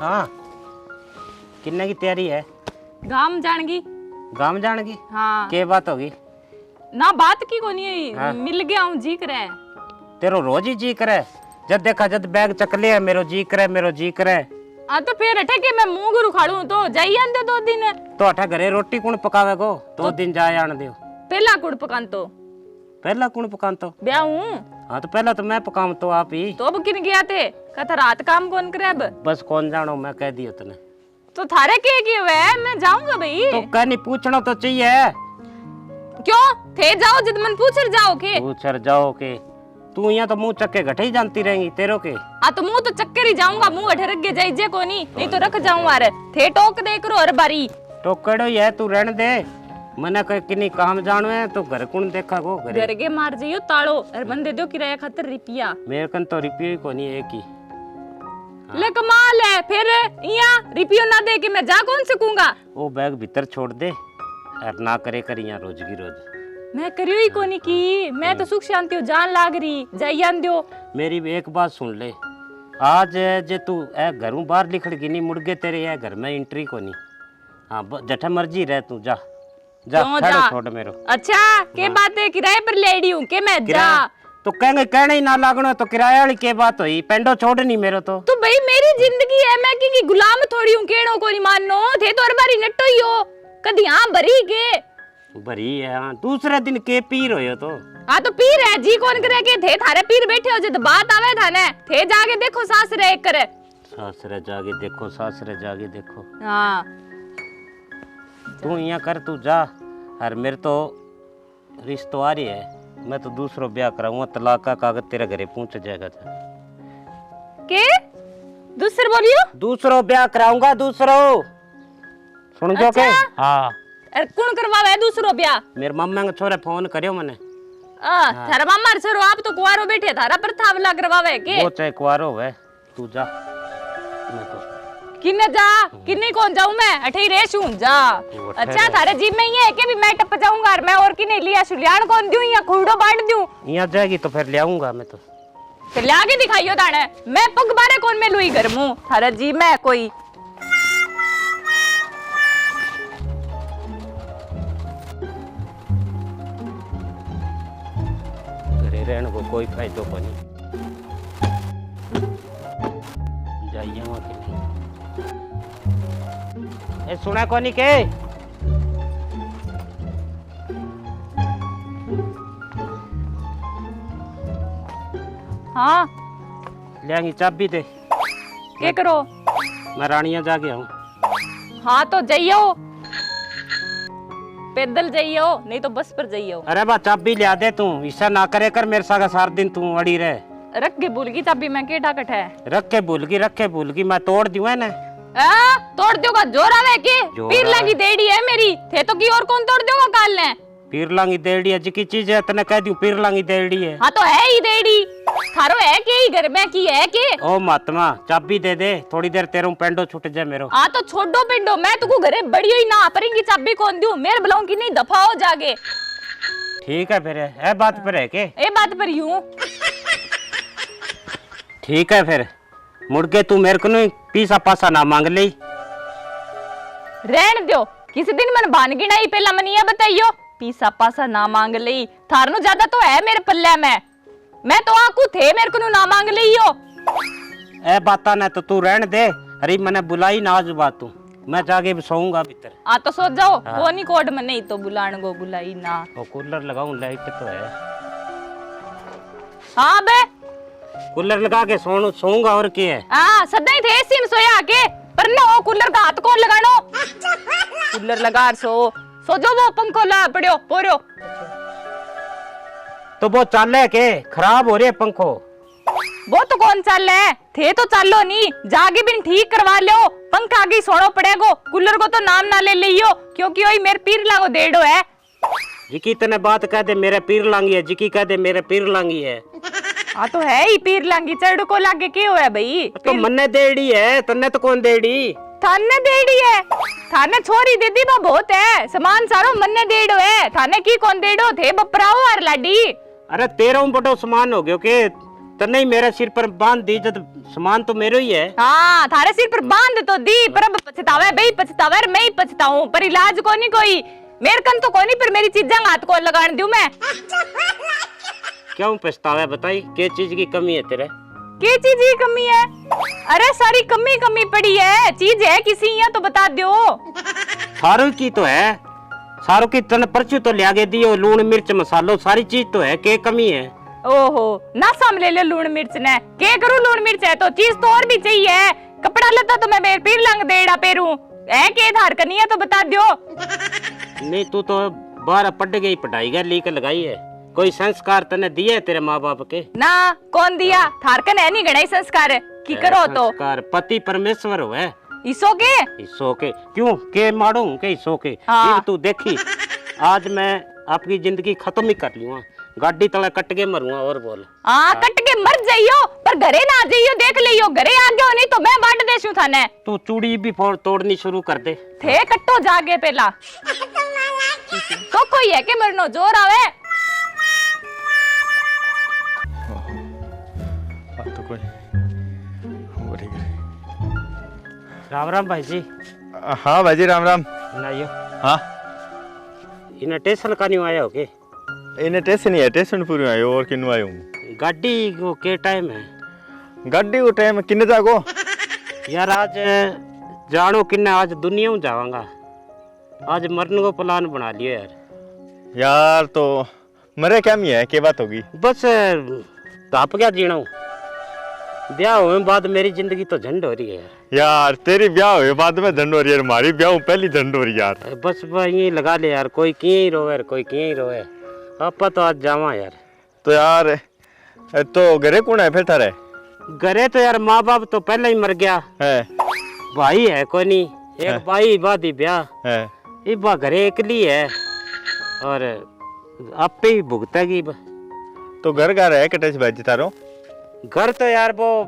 हाँ, किन्ने की तैयारी है? गांव जाएंगी। गांव जाएंगी? हाँ। के बात होगी? ना बात की कोनी है। हाँ। मिल गया हूँ जी करे। तेरो रोज ही जी करे। जब देखा जब बैग चक लिया मेरो जी करे मेरो जी करे। आ तो फिर अठे के मैं मुंह गुरु खाड़ू तो जाई आंदे 2 दिन। तो अठा घरे रोटी कौन पकावे को? 2 दिन जाए आन दियो। पहला कुड़ पकान तो पहला कौन पकान तो? ब्याह हूँ हाँ तो पहला तो मैं पकाऊं तो आप ही। तो अब किन गया थे कथा रात काम कौन करे अब? बस कौन जानो मैं कह दियो तने। तो थारे के वे मैं जाऊंगा भाई। तो कहनी पूछना तो चाहिए। क्यों थे जाओ जिद मन पूछ जाओ के। पूछर जाओ के तू यहाँ तो मुंह चक्के घटे ही जानती रहेंगी तेरो के। आ तो मुंह तो चक्कर ही जाऊंगा मुंह अठे रख के जाई जे कोनी नहीं तो रख जाऊं मारे थे टोक दे करो हर बारी। टोकड़ो ही है तू रहने दे। मैंने कह किन्नी काम जानो है तो घर कौन देखा को घरे। घर के मार जाइयो तालो और मन दे दो किराया खातिर रुपया। मेरे कन तो रुपये ही कोनी एक ही। ले कमाल है फिर यहाँ रिपियो ना दे के मैं जा कौन सकूंगा। वो बैग भीतर छोड़ दे और ना करे कर यहाँ रोज की रोज। मैं करियो ही कोनी की मैं तो सुख शांति हो जान लाग रही जाइयान दियो। मेरी भी एक बात सुन ले। आज जे तू ए घरों बाहर निकल गई नहीं मुड़ गए तेरे ये घर में एंट्री कोनी। हाँ जठा मर्जी रह तू जा जा खड़े छोड़ मेरो। अच्छा के बात है किराए पर लेडी हूँ के मैं जा तो कहेंगे कहना ही ना लागनो तो किराया वाली के बात हुई पेंडो छोड़ नहीं मेरो तो भाई मेरी जिंदगी है मैं की गुलाम थोड़ी हूँ केड़ो को नहीं मानो थे तो हर बारी नट्टो ही हो कदी हाँ भरी के भरी है। हाँ दूसरे दिन के पीर हो तो हाँ तो पीर है जी कौन करे के थे थारे पीर बैठे हो जब बात आवे थाने थे जाके देखो सासरे एक करे सासरे जाके देखो सासरे जाके देखो। हाँ तू यहाँ कर तू जा और मेरे तो रिश्तो आ रही है मैं तो दूसरो ब्याह कराऊंगा तलाक का कागज तेरे घरे पहुंच जाएगा। के दूसरे बोलियो दूसरो ब्याह कराऊंगा दूसरो सुन जो के। हाँ अरे कौन करवावे दूसरो ब्याह? मेरे मम्मा के छोरे फोन करियो मने। थारा मामा छोरो आप तो कुआरो बैठे थारा पर थावला करवावे के वो चाहे कुआरो है तू जा। मैं तो किन्ने जा किन्ने कौन जाऊं मैं अठे ही रेशूं जा। अच्छा थारे जीव में ये है कि भी मैं टप जाऊंगा और मैं और की नहीं लिया सुलियान कौन दूं या खुड़ो बांट दूं। यहाँ जाएगी तो फिर ले आऊंगा मैं तो फिर ले आके दिखाइयो ताने मैं पग बारे कौन में लुई घर मुंह थारे जीव में कोई। घरे रहने को कोई फायदो को नहीं जाइए वहाँ के नहीं। ए सुना कोनी के हाँ लेंगी चाबी दे के करो मैं रानिया जा गया हूँ। हाँ तो जाइयो पैदल जाइयो नहीं तो बस पर जाइयो। अरे बा चाबी लिया दे तू ऐसा ना करे कर मेरे साथ सारा दिन तू अड़ी रहे। रख के भूल गई चाबी मैं के ढाकट है रख के भूल गई मैं तोड़ दूं है ना। तोड़ दोगा जोर आवे के पीर लागी देड़ी है मेरी थे तो की और कौन तोड़ दोगा काल ने। पीर लांगी देड़ी है जी की चीज है तने कह दूं पीर लांगी देड़ी है। हाँ तो है ही देड़ी थारो है के ही घर में की है के। ओ महात्मा चाबी दे दे थोड़ी देर तेरे पेंडो छूट जाए मेरो। हाँ तो छोड़ो पेंडो मैं तुको घरे बड़ी हुई ना परेंगी चाबी कौन दूं मेरे बुलाऊं की नहीं दफा हो जागे। ठीक है फिर है बात पर है के ए बात पर यूं ठीक है फिर मुड़ के तू मेरे को नहीं पीसा पासा ना मांग ले। रहन दो किसी दिन मन भान गिनाई पहला मन ये बताइयो पीसा पासा ना मांग ले थारनो ज्यादा तो है मेरे पल्ले में मैं तो आकू थे मेरे को ना मांग लियो। ए बाता ना तो तू रहने दे। अरे मैंने बुलाई ना आज बात तू मैं जाके सोऊंगा भीतर। आ तो सो जाओ वो नहीं कोड में नहीं तो बुलान गो बुलाई ना। वो कूलर लगाऊं लाइट तो है। हाँ बे कूलर लगा के सोऊंगा और क्या है। हाँ सदा ही थे एसी में सोया के पर ना वो कूलर का हाथ कौन लगानो कूलर लगा सो जो वो पंखो ला पड़ो पोरो तो वो चाले के खराब हो रही है पंखो। वो तो कौन चाल है थे तो चालो नहीं जाके भी ठीक करवा लो पंखा आगे सोनो पड़ेगो कूलर को तो नाम ना ले लियो क्योंकि वही मेरे पीर लागो देड़ो है। जिकी तने बात कह दे मेरे पीर लांगी है जिकी कह दे मेरे पीर लांगी है। हाँ तो है ही पीर लांगी चढ़ को लागे के होया भाई। तो मन्ने देड़ी है, तन्ने तो कौन देड़ी? थाने देड़ी है, थाने छोरी दे दी बा बहुत है, सामान सारो मन्ने देड़ो है, थाने की कौन देड़ो थे बपराओ और लाडी। अरे तेरा बड़ो सामान हो गयो के तन्ने ही मेरे सिर पर बांध दी, जब सामान तो मेरे ही है। हाँ थारे सिर पर बांध तो दी, पर अब पछतावे भाई पछतावे, मैं ही पछताऊं, पर इलाज को नहीं कोई मेरे कन तो कोनी, पर मेरी चीजें हाथ को लगाने दूं मैं। क्यों पछतावा बताई, के चीज की कमी है तेरे? के चीज की कमी है? अरे सारी कमी पड़ी है, चीज है किसी यहाँ तो बता दो। सारों की तो है, सारों की तन पर्ची तो लिया दियो, लून मिर्च मसालो सारी चीज तो है, के कमी है? ओहो ना साम ले लो लून मिर्च ने, के करूं लून मिर्च है तो चीज तो और भी चाहिए, कपड़ा लता तो मैं मेरे पीर लंग देड़ा पेरू है, के धार करनी है तो बता दो। नहीं तू तो 12 पढ़ गई, पढ़ाई कर ली के लगाई है, कोई संस्कार तने दिए है तेरे माँ बाप के? ना कौन दिया, थारकन है नहीं गणाई संस्कार की करो तो। संस्कार पति परमेश्वर हो है, इसो के क्यों के मारूं के इसो के? हाँ। तू देखी आज मैं आपकी जिंदगी खत्म ही कर लूंगा, गाड़ी तले कट के मरूंगा। और बोल। हाँ कट के मर जाइयो, पर घरे ना आ जाइयो, देख लियो घरे आ गयो नहीं तो मैं बांट देशू थाने। तू चूड़ी भी तोड़नी शुरू कर दे। थे कट्टो जागे पहला तो कोई है के मरनो जोर आवे। तो कोई राम राम भाई जी। हाँ भाई जी राम राम। नाइयो हाँ इन स्टेशन का नहीं आया हो के? इन्हें टेस्ट नहीं है, टेस्ट पूरी आयो और किन्नु आयो हूँ। गाड़ी को के टाइम है? गाड़ी को टाइम किन्ने जागो? यार आज जानो किन्ने, आज दुनिया में जावांगा, आज मरने को प्लान बना लियो यार। यार तो मरे क्या मी है, क्या बात होगी? बस आप क्या जीना हूँ, ब्याह होने बाद मेरी जिंदगी तो झंड हो रही है यार। यार तेरी ब्याह हुए बाद में झंड हो रही है, हमारी ब्याह पहली झंड हो रही है यार। बस यही लगा ले यार, कोई किए ही रोवे कोई किए ही रोवे, आप तो आज जावा यार। तो यार तो घरे कौन है फिर थारे? घरे तो यार माँ बाप तो पहले ही मर गया है, भाई है कोई नहीं, एक भाई बादी ब्याह है। ये बा घरे अकेली है और आप पे ही भुगतेगी। तो घर घर है कटेश भाई जी थारो? घर तो यार वो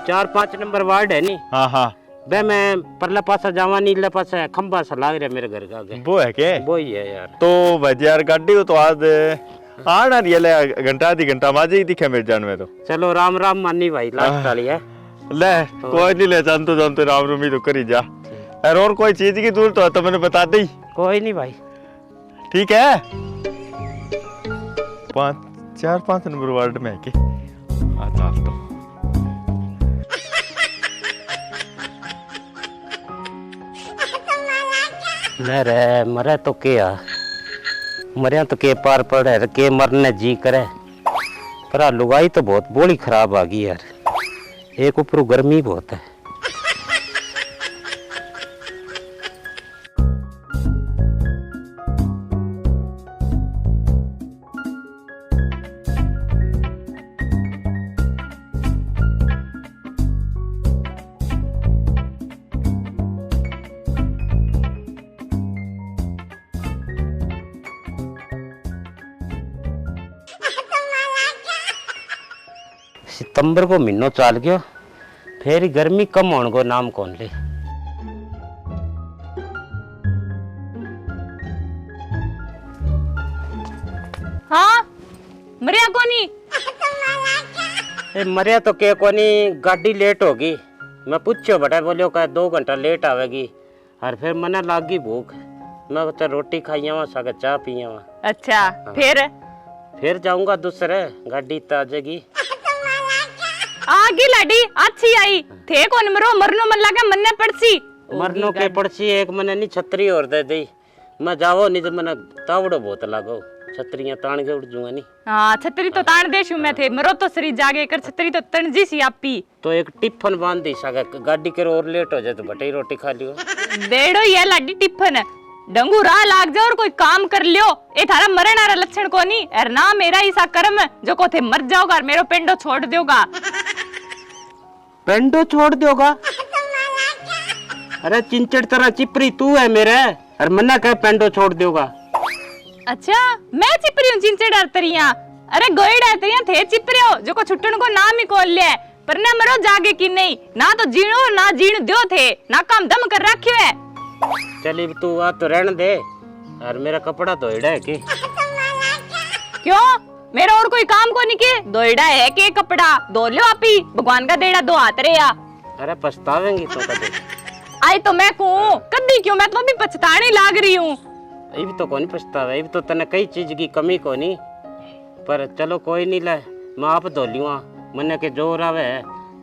4-5 नंबर वार्ड है नी। हाँ हाँ बे मैं परला पासा जावा नीले पासा खंबा सा लाग रहा मेरे घर का आगे, वो है के? वो ही है यार। तो भाई जी यार गाड़ी को तो आज आना रही है, घंटा आधी घंटा माजे ही दिखे मेरे जान में। तो चलो राम राम मानी भाई, लास्ट वाली है। ले कोई नहीं, ले जानते राम रूमी तो करी जा। और कोई चीज की दूर तो मैंने बता दी। कोई नहीं भाई, ठीक है। 4-5 नंबर वार्ड में है के? चाल तो ले रे मरे तो क्या मरिया तो के पार पड़े के मरने जी करे, पर लुगाई तो बहुत बोली खराब आ गई यार, एक ऊपर गर्मी बहुत है। सितंबर को महीनो चाल गयो, फिर गर्मी कम होने को नाम कौन ले। हाँ मरिया कोनी? मरिया तो के कोनी, गाड़ी लेट होगी, मैं पूछो बटा बोलियो का 2 घंटा लेट आवेगी, और फिर मने लागी भूख, मैं तो रोटी खाई आवा सागे चाय पी आवा। अच्छा फिर जाऊंगा दूसरे, गाड़ी तो आ जाएगी। आगे लाडी अच्छी आई थे कौन मरो, मरनो मन लगा मन्ने पड़सी, मरनो के पड़सी एक मने नहीं छतरी और दे दी, मैं जाओ नहीं तो मने तावड़ो बहुत लागो, छतरियां तान के उड़ जाऊंगा नहीं। हाँ छतरी तो तान देशू मैं थे, मरो तो सरी जागे कर छतरी तो तणजी सी आपी। तो एक टिफन बांध दी सागे, गाड़ी के और लेट हो जाए तो बटे रोटी खा लियो। देड़ो ये लाडी टिफन डंगू राह लाग जाओ और कोई काम कर लियो, ए थारा मरण आरा लक्षण कोनी, और ना मेरा ऐसा कर्म जो को थे मर जाओगा और मेरो पेंडो छोड़ दोगा। पेंडो छोड़ दोगा? अरे चिंचड़ तरह चिपरी तू है मेरे, और मन्ना कह पेंडो छोड़ दोगा। अच्छा मैं चिपरी हूँ चिंचड़ तरिया, अरे गोइड़ा तो यहाँ थे चिपरे हो जो को छुट्टन को नाम ही खोल लिया पर ना मरो जागे की नहीं ना तो जीणो ना जीण दियो थे ना काम दम कर रखियो है। चली तू आ तो रहने दे और मेरा कपड़ा धोइड़ा है कि क्यों मेरा और कोई काम को नहीं के दोइड़ा है के कपड़ा धो लो आप ही भगवान का देड़ा दो हाथ रे या। अरे पछतावेंगी तो कदे आई तो मैं को कदी क्यों मैं तो अभी पछताने लाग रही हूँ। ये भी तो कौन पछतावे ये भी तो तने कई चीज की कमी कोनी पर चलो कोई नहीं ला मैं आप धो लियूँ मन्ने के जोर आवे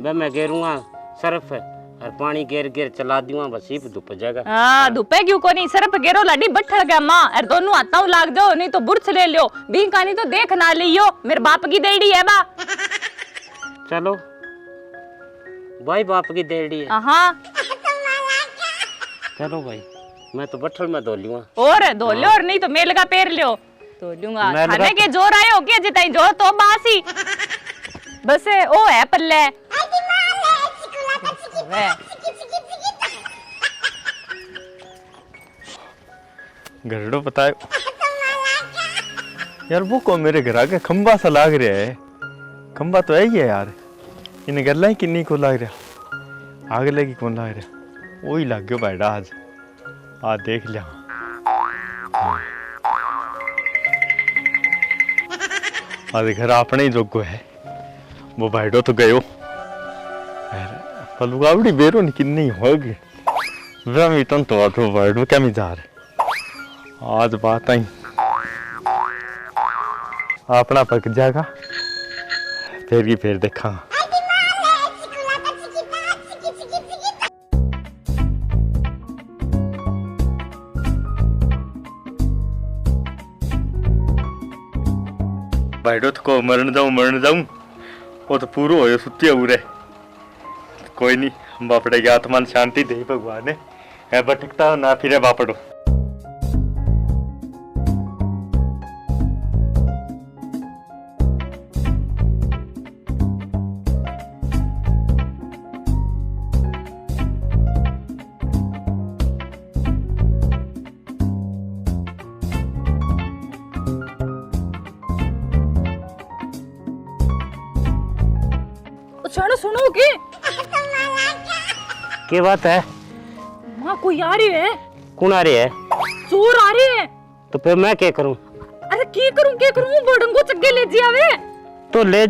वे मैं गेरूँगा सर्फ और पानी गेर गेर चला दूंगा बस ही धुप जाएगा। हाँ धुपे क्यों को नहीं सर्फ गेरो लाडी बट्ठल गया माँ और दोनों हाथों लाग जाओ नहीं तो बुर्छ ले लियो बी कहानी तो देख ना लियो मेरे बाप की देड़ी है बा। चलो भाई बाप की देड़ी है। हाँ चलो भाई मैं तो बट्ठल में धो लूँगा और धो लो और नहीं तो मेल का पैर लियो तो लूंगा मेल खाने का- के जोर आए हो क्या जिताई जोर तो बासी बस ओ है पल्ले वे। घरड़ो बताए यार वो को मेरे घर आके खंबा सा लाग रहा है खंबा तो है ही है यार इन्हें गल्ला ही किन्नी को लाग रहा आग लगी कौन लाग रहा वही लाग गयो भाईडा आज देख लिया आज घर अपने ही जोगो है वो भाईडो तो गयो पर लुगावड़ी बेरो नहीं किन्नी होगी वह मिटन तो आ तो भाईडो क्या मिजार आज बात आई अपना पक जाएगा फिर देखा भाईडो तो को मरण जाऊं वो तो पूरा हो सुतिया उरे कोई नहीं बापड़े की आत्मा शांति दे भगवान ने भटकता ना फिरे बापड़ो सुनो सुनो की क्या बात है माँ कोई आ रही है कौन आ रही है चोर आ रही है तो फिर मैं क्या करूं अरे की करूं बड़ंगो चक्के ले जी आवे तो ले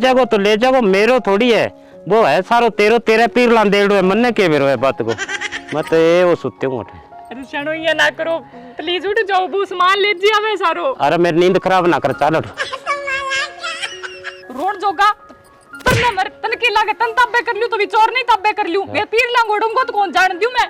जागो मेरो थोड़ी है वो है सारो तेरे पीर लान देड़ो है मन्ने के बेरो है बात को मत ये वो सुत्ते हूं अरे शनो ये ना करो प्लीज उठ जाओ वो सामान ले जी आवे सारो अरे मेरी नींद खराब ना कर चल रोड जोगा पर ना मर तन के लागे तन तब्बे कर लियो तो भी चोर नहीं तब्बे कर लियो मैं पीर लांग ओडूंगा तो कौन जान दियो मैं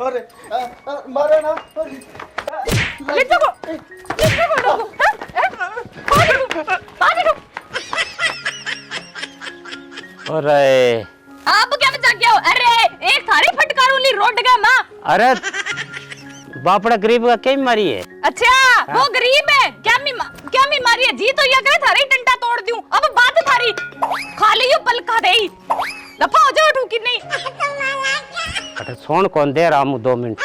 अरे मारे ना ले जाओ डोगो अरे आप क्या मजाक किया हो अरे एक थारी फटकारू ली रोड गया मां अरे बापड़ा गरीब का क्या मारी है अच्छा वो गरीब है क्या मी मारी है जी तो ये करे थारी डंडा तोड़ दूं अब बात थारी खा लियो पल खा दे दफा हो जाओ ठुकी नहीं अरे सोन कौन दे रहा हूं 2 मिनट